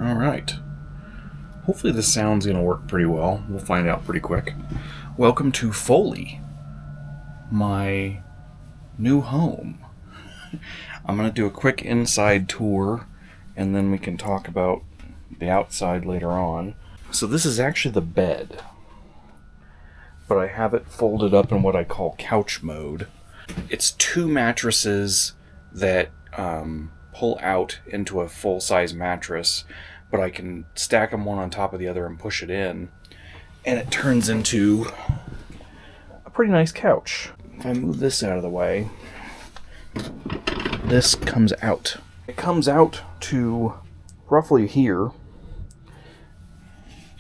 Alright. Hopefully this sound's going to work pretty well. We'll find out pretty quick. Welcome to Foley, my new home. I'm going to do a quick inside tour, and then we can talk about the outside later on. So this is actually the bed, but I have it folded up in what I call couch mode. It's two mattresses that pull out into a full-size mattress, but I can stack them one on top of the other and push it in, and it turns into a pretty nice couch. If I move this out of the way, this comes out. It comes out to roughly here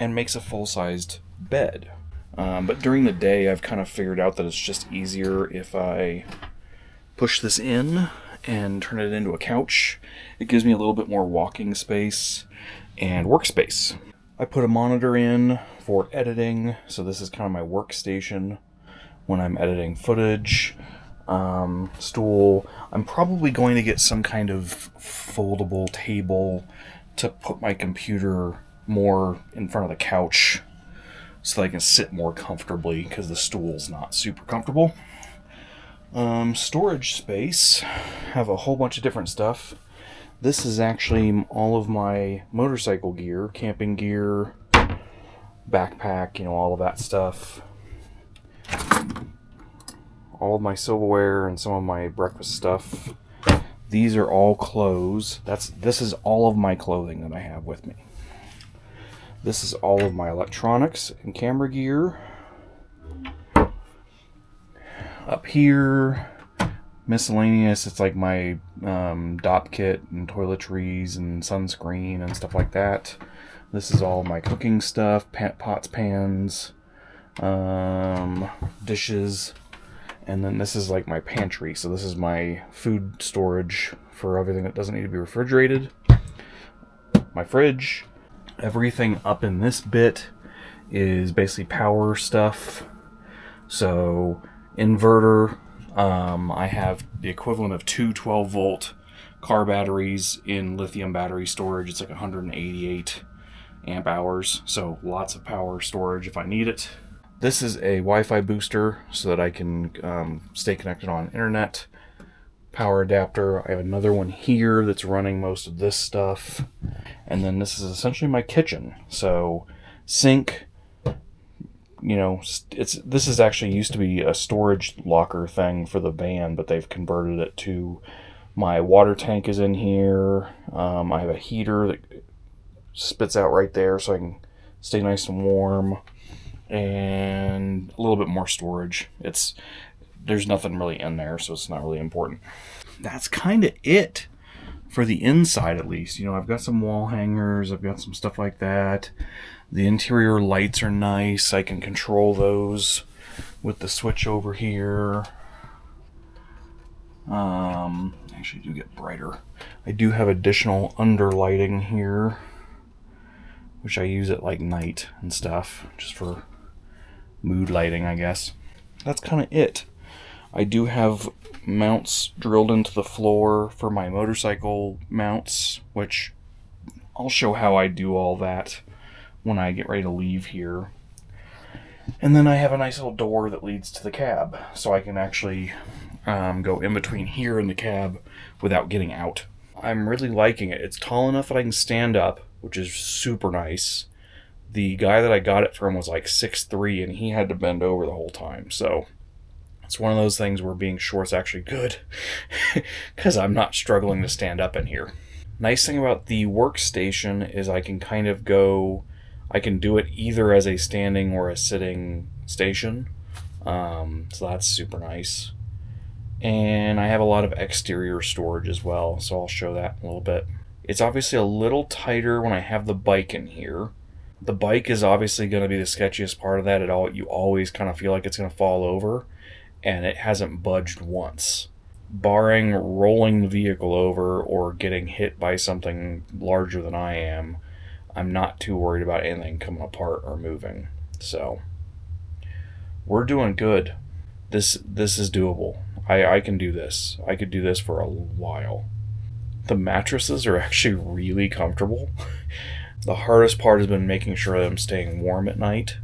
and makes a full-sized bed. But during the day, I've kind of figured out that it's just easier if I push this in and turn it into a couch. It gives me a little bit more walking space and workspace. I put a monitor in for editing, so this is kind of my workstation when I'm editing footage. Stool. I'm probably going to get some kind of foldable table to put my computer more in front of the couch so that I can sit more comfortably, because the stool's not super comfortable. Storage space. Have a whole bunch of different stuff. This is actually all of my motorcycle gear, camping gear, backpack, all of that stuff. All of my silverware and some of my breakfast stuff. These are all clothes. This is all of my clothing that I have with me. This is all of my electronics and camera gear. Up here, miscellaneous, it's like my DOP kit and toiletries and sunscreen and stuff like that. This is all my cooking stuff, pots, pans, dishes. And then this is like my pantry. So this is my food storage for everything that doesn't need to be refrigerated. My fridge. Everything up in this bit is basically power stuff. So inverter. I have the equivalent of two 12-volt car batteries in lithium battery storage. It's like 188 amp hours. So lots of power storage if I need it. This is a Wi-Fi booster so that I can stay connected on internet. Power adapter. I have another one here that's running most of this stuff. And then this is essentially my kitchen. So sink, this is actually used to be a storage locker thing for the van, but they've converted it to my water tank is in here. I have a heater that spits out right there so I can stay nice and warm. And a little bit more storage. There's nothing really in there, so it's not really important. That's kind of it for the inside, at least. I've got some wall hangers, I've got some stuff like that. The interior lights are nice. I can control those with the switch over here. Actually do get brighter. I do have additional underlighting here, which I use at like night and stuff, just for mood lighting, I guess. That's kind of it. I do have mounts drilled into the floor for my motorcycle mounts, which I'll show how I do all that when I get ready to leave here. And then I have a nice little door that leads to the cab, so I can actually go in between here and the cab without getting out. I'm really liking it. It's tall enough that I can stand up, which is super nice. The guy that I got it from was like 6'3", and he had to bend over the whole time. So it's one of those things where being short's actually good, because I'm not struggling to stand up in here. Nice thing about the workstation is I can do it either as a standing or a sitting station. So that's super nice. And I have a lot of exterior storage as well, so I'll show that in a little bit. It's obviously a little tighter when I have the bike in here. The bike is obviously going to be the sketchiest part of that. You always kind of feel like it's going to fall over, and it hasn't budged once. Barring rolling the vehicle over or getting hit by something larger than I am, I'm not too worried about anything coming apart or moving. So we're doing good. This is doable. I can do this. I could do this for a while. The mattresses are actually really comfortable. The hardest part has been making sure that I'm staying warm at night.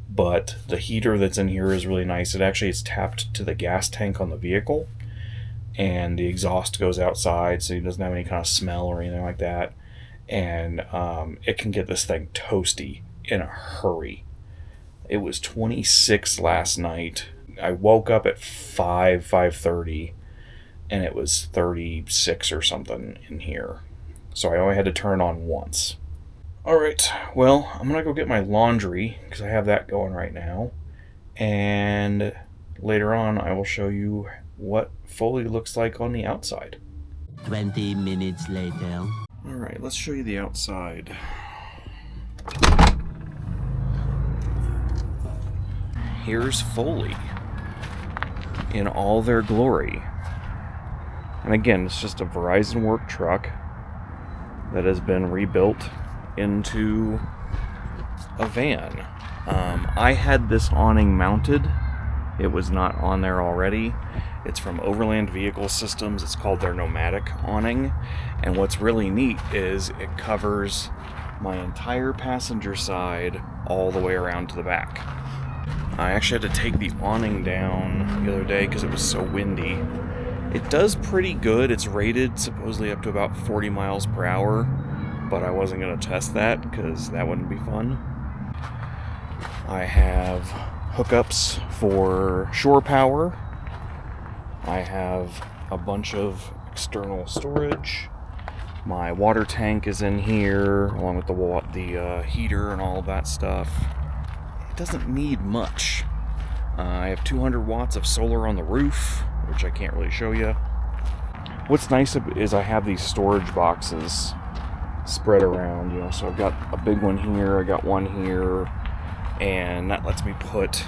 But the heater that's in here is really nice. It actually is tapped to the gas tank on the vehicle, and the exhaust goes outside, so it doesn't have any kind of smell or anything like that. And it can get this thing toasty in a hurry. It was 26 last night. I woke up at 5:30, and it was 36 or something in here. So I only had to turn it on once. Alright, well, I'm going to go get my laundry, because I have that going right now. And later on, I will show you what Foley looks like on the outside. 20 minutes later. Alright, let's show you the outside. Here's Foley in all their glory. And again, it's just a Verizon work truck that has been rebuilt into a van. I had this awning mounted. It was not on there already. It's from Overland Vehicle Systems. It's called their Nomadic awning. And what's really neat is it covers my entire passenger side all the way around to the back. I actually had to take the awning down the other day because it was so windy. It does pretty good. It's rated supposedly up to about 40 miles per hour, but I wasn't going to test that because that wouldn't be fun. I have hookups for shore power. I have a bunch of external storage. My water tank is in here, along with the heater and all of that stuff. It doesn't need much. I have 200 watts of solar on the roof, which I can't really show you. What's nice is I have these storage boxes spread around, you know, so I've got a big one here, I got one here, and that lets me put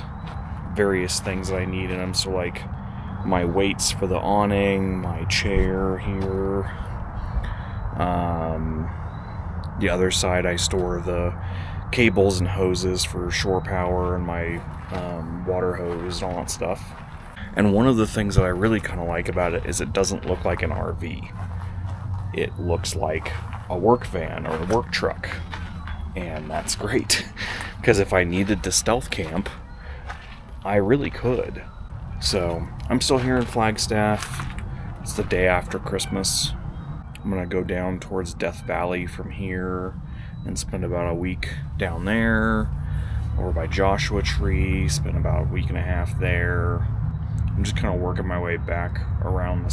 various things that I need in them. So like my weights for the awning, my chair here. The other side I store the cables and hoses for shore power and my water hose and all that stuff. And one of the things that I really kind of like about it is it doesn't look like an RV. It looks like a work van or a work truck. And that's great. Because if I needed to stealth camp, I really could. So, I'm still here in Flagstaff. It's the day after Christmas. I'm going to go down towards Death Valley from here and spend about a week down there. Over by Joshua Tree, spend about a week and a half there. I'm just kind of working my way back around the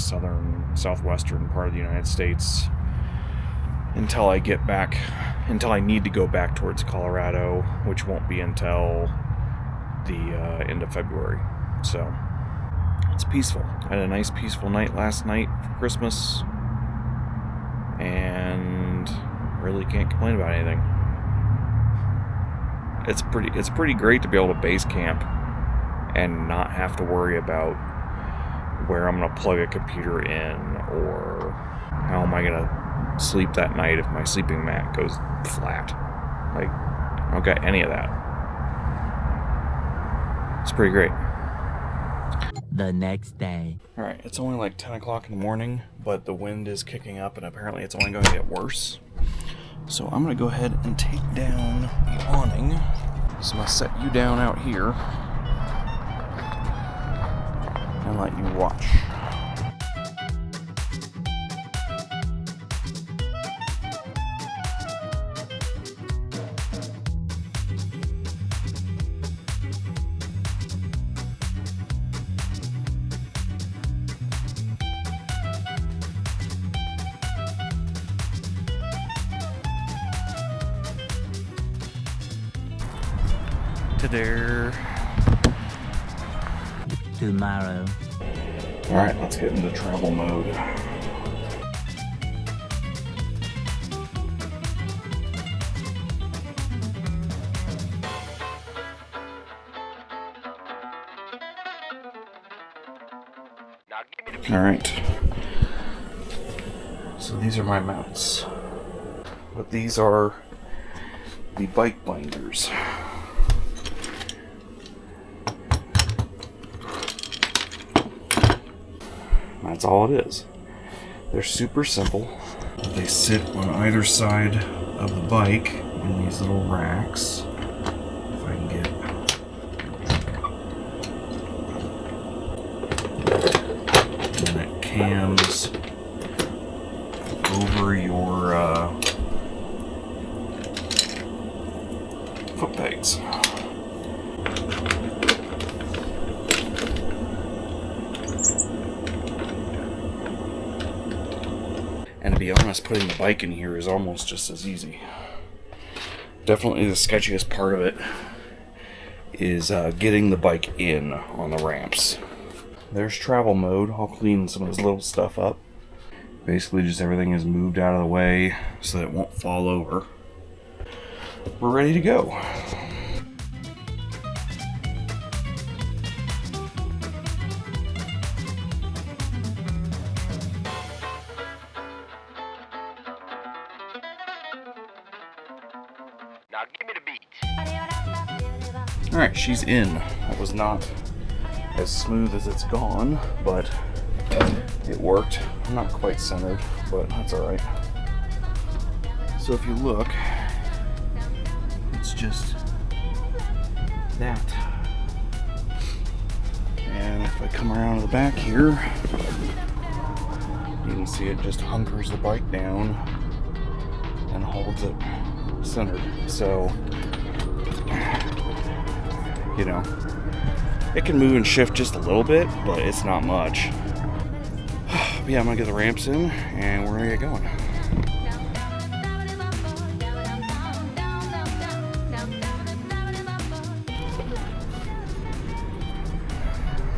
southwestern part of the United States until I need to go back towards Colorado, which won't be until the end of February. So, it's peaceful. I had a nice peaceful night last night for Christmas, and really can't complain about anything. It's pretty great to be able to base camp and not have to worry about where I'm going to plug a computer in or how am I going to sleep that night if my sleeping mat goes flat. Like, I don't got any of that. It's pretty great. The next day. Alright, it's only like 10 o'clock in the morning, but the wind is kicking up and apparently it's only going to get worse. So I'm going to go ahead and take down the awning. So I'm going to set you down out here and let you watch. Tenere. Tomorrow. Alright, let's get into travel mode. Alright. So these are my mounts. But these are the bike binders. That's all it is. They're super simple. They sit on either side of the bike in these little racks. If I can get... And it cams over your foot pegs. And to be honest, putting the bike in here is almost just as easy. Definitely the sketchiest part of it is getting the bike in on the ramps. There's travel mode. I'll clean some of this little stuff up. Basically just everything is moved out of the way so that it won't fall over. We're ready to go. Now give me the beat. Alright, she's in. That was not as smooth as it's gone, but it worked. I'm not quite centered, but that's alright. So if you look, it's just that. And if I come around to the back here, you can see it just hunkers the bike down and holds it centered. So, you know, it can move and shift just a little bit, but it's not much. But yeah, I'm gonna get the ramps in and we're gonna get going.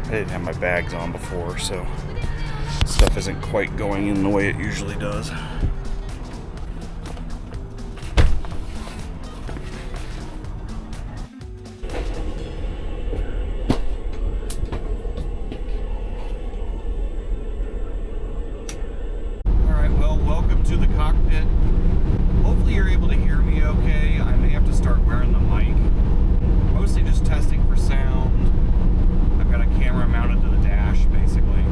I didn't have my bags on before, so stuff isn't quite going in the way it usually does. Alright, well, welcome to the cockpit. Hopefully you're able to hear me okay. I may have to start wearing the mic. Mostly just testing for sound. I've got a camera mounted to the dash, basically.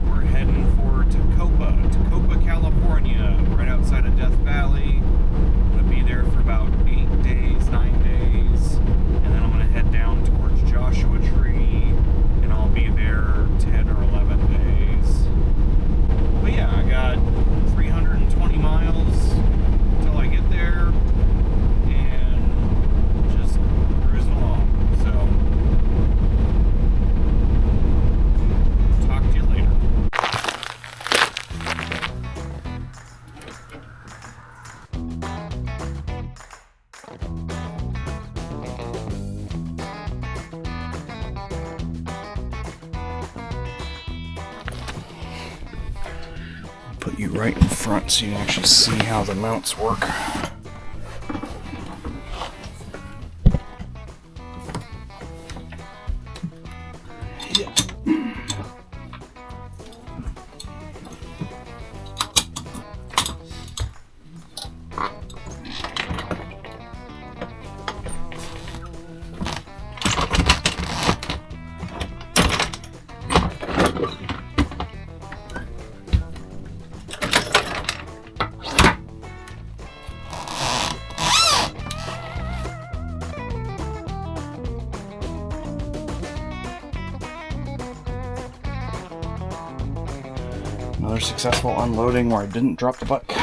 We're heading for Tacoma, California, right outside of Death Valley. I'm going to be there for about 8 days, 9 days, and then I'm going to head down towards Joshua Tree, and I'll be there 10 or 11 days. But yeah, I got 320 miles until I get there, and just cruising along. So, talk to you later. Put you right in front so you can actually see how the mounts work. Yeah. Another successful unloading where I didn't drop the bike.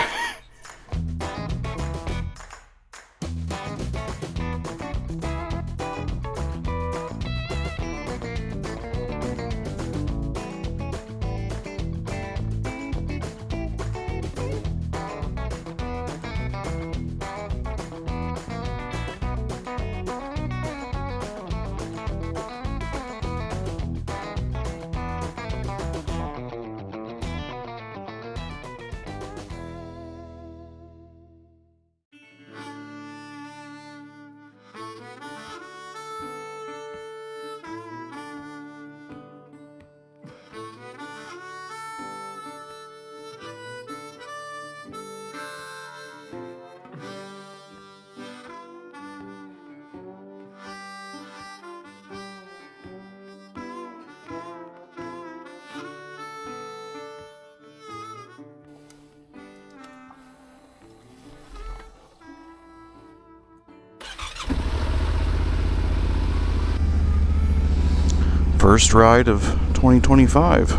first ride of 2025.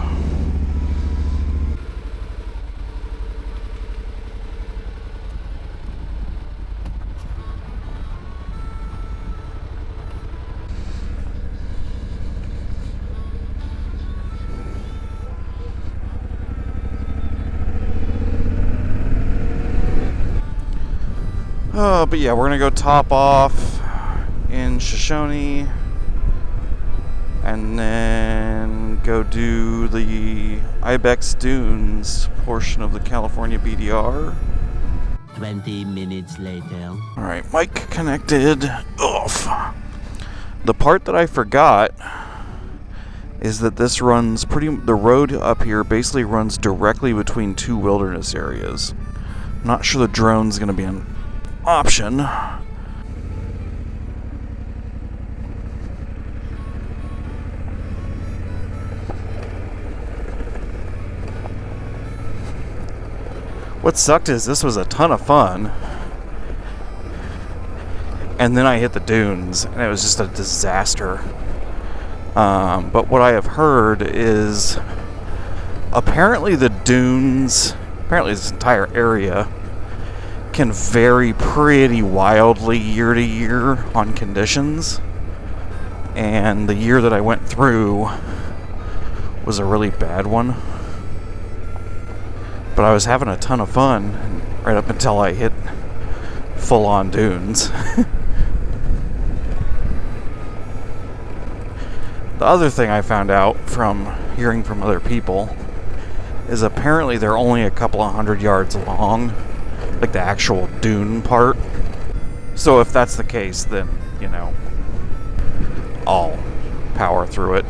But yeah, we're gonna go top off in Shoshone and then go do the Ibex Dunes portion of the California BDR. 20 minutes later. Alright, mic connected. Off. The part that I forgot is that this runs the road up here basically runs directly between two wilderness areas. I'm not sure the drone's gonna be an option. What sucked is this was a ton of fun, and then I hit the dunes and it was just a disaster. But what I have heard is apparently the dunes, apparently this entire area, can vary pretty wildly year to year on conditions. And the year that I went through was a really bad one. But I was having a ton of fun right up until I hit full-on dunes. The other thing I found out from hearing from other people is apparently they're only a couple of 100 yards long, like the actual dune part. So if that's the case, then, you know, I'll power through it.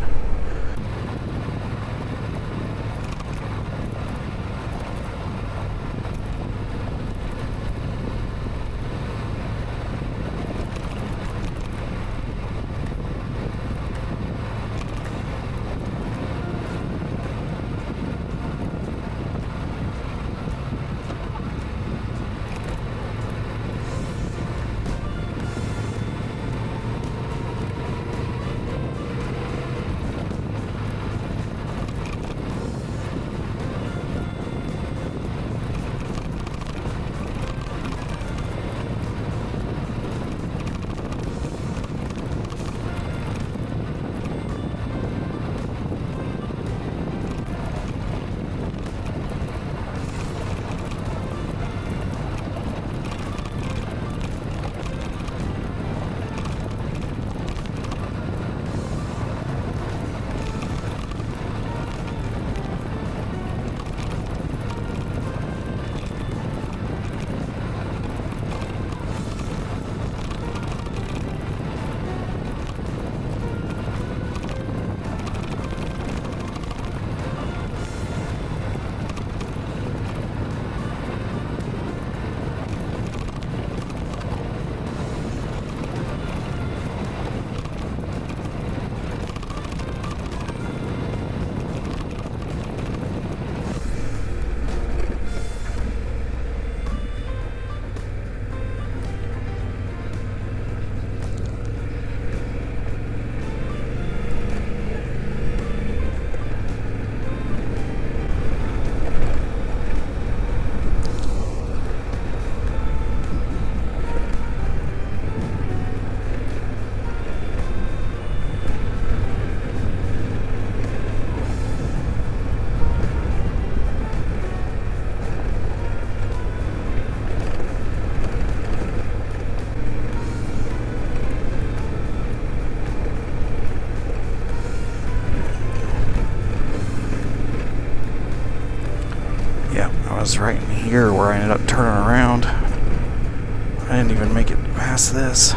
Was right in here where I ended up turning around. I didn't even make it past this.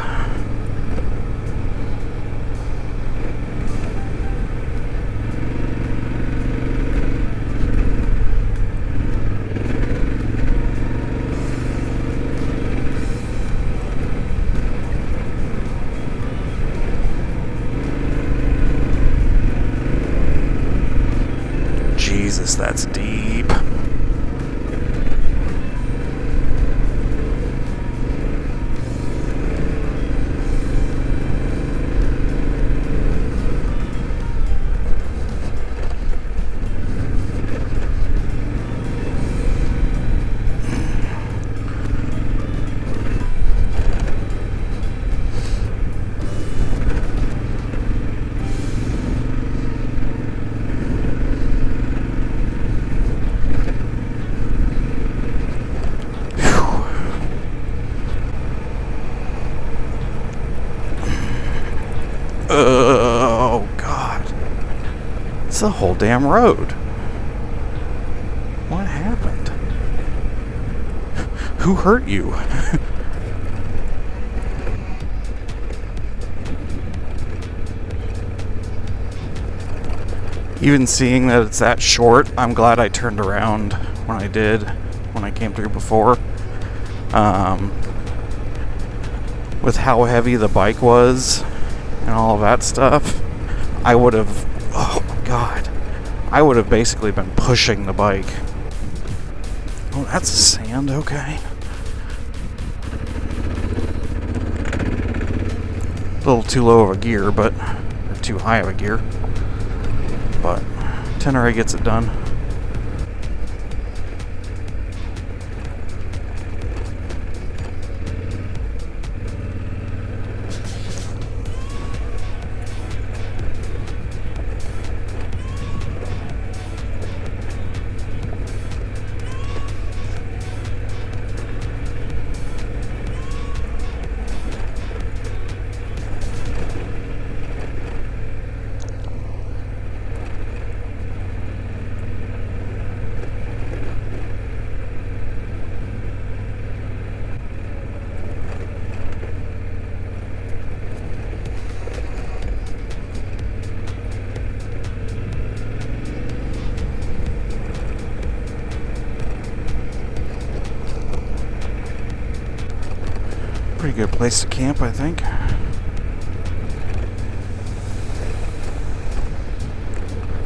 Jesus, that's deep. the whole damn road. What happened? Who hurt you? Even seeing that it's that short, I'm glad I turned around when I did, when I came through before. With how heavy the bike was and all of that stuff, I would have, oh my god, I would have basically been pushing the bike. Oh, that's sand, okay. A little too low of a gear, but, or too high of a gear. But Tenere gets it done. Pretty good place to camp, I think.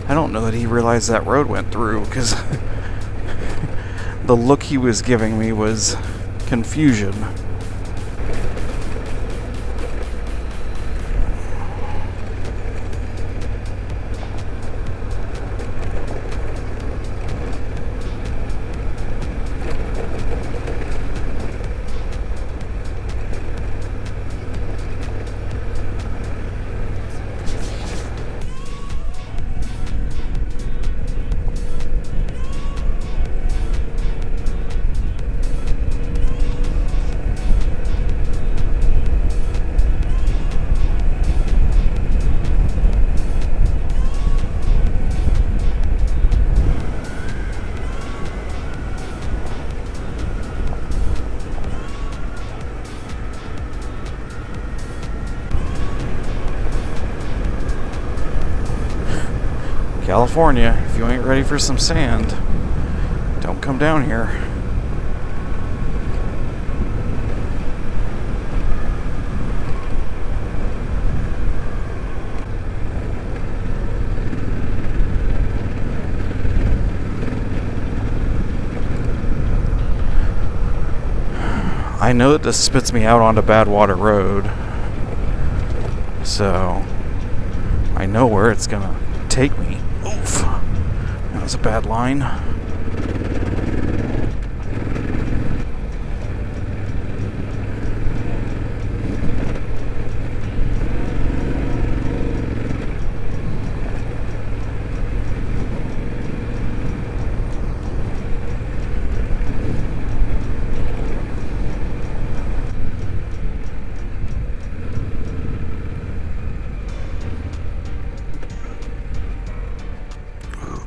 I don't know that he realized that road went through, because the look he was giving me was confusion. California, if you ain't ready for some sand, don't come down here. I know that this spits me out onto Badwater Road, so I know where it's gonna take me. Oof. That was a bad line.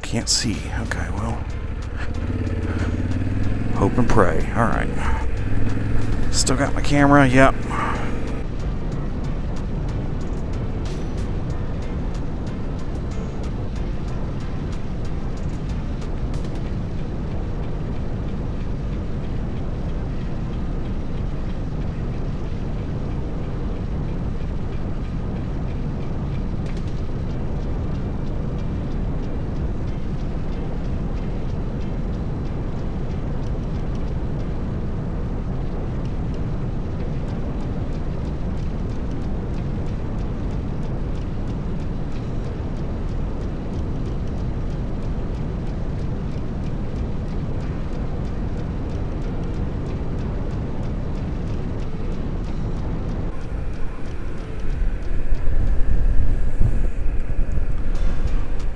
Can't see. Okay, well. Hope and pray. Alright. Still got my camera. Yep.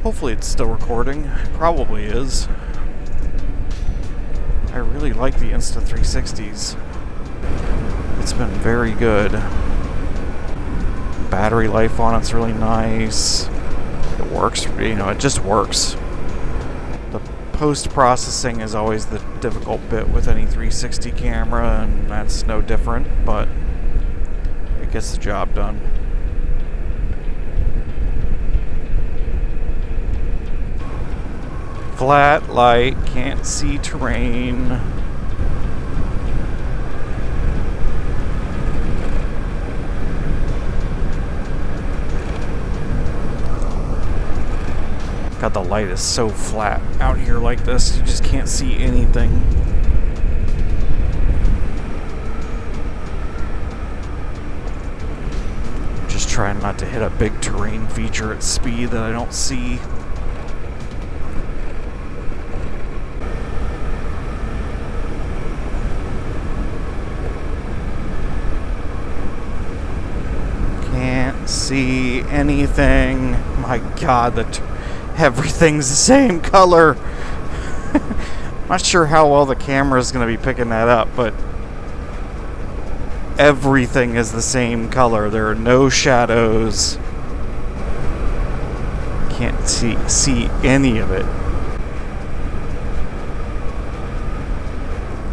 Hopefully it's still recording. Probably is. I really like the Insta360s. It's been very good. Battery life on it's really nice. it works. You know, it just works. The post-processing is always the difficult bit with any 360 camera, and that's no different, but it gets the job done. Flat light, can't see terrain. God, the light is so flat out here like this, you just can't see anything. Just trying not to hit a big terrain feature at speed that I don't see. Can't see anything. My God, everything's the same color. Not sure how well the camera is going to be picking that up, but everything is the same color. There are no shadows. Can't see any of it.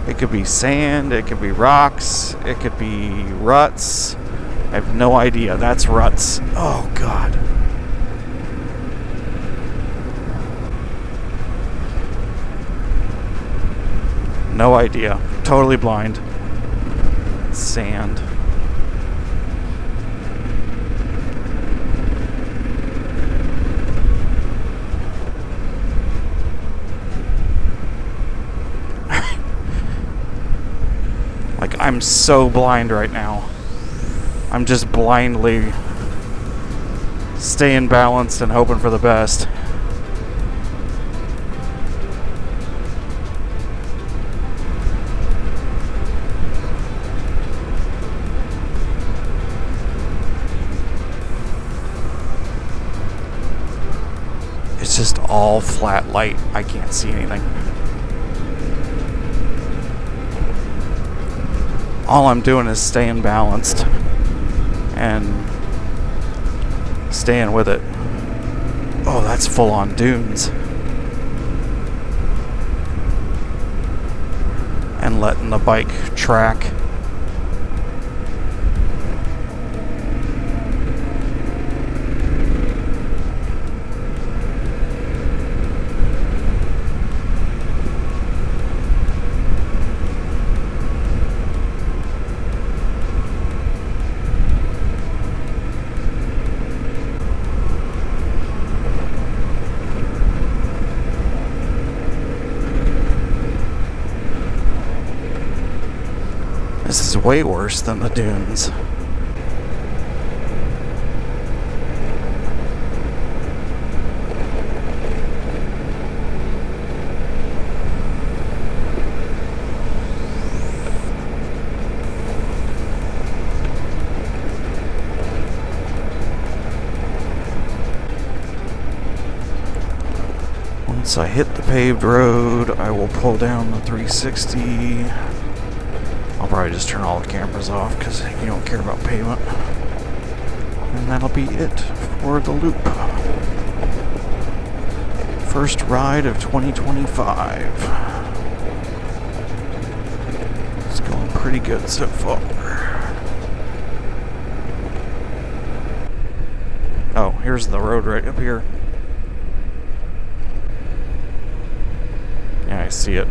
It could be sand, it could be rocks, it could be ruts. I have no idea. That's ruts. Oh, God. No idea. Totally blind. Sand. Like, I'm so blind right now. I'm just blindly staying balanced and hoping for the best. It's just all flat light. I can't see anything. All I'm doing is staying balanced and staying with it. Oh, that's full on dunes. And letting the bike track. This is way worse than the dunes. Once I hit the paved road, I will pull down the 360. I'll probably just turn all the cameras off because you don't care about pavement. And that'll be it for the loop. First ride of 2025. It's going pretty good so far. Oh, here's the road right up here. Yeah, I see it.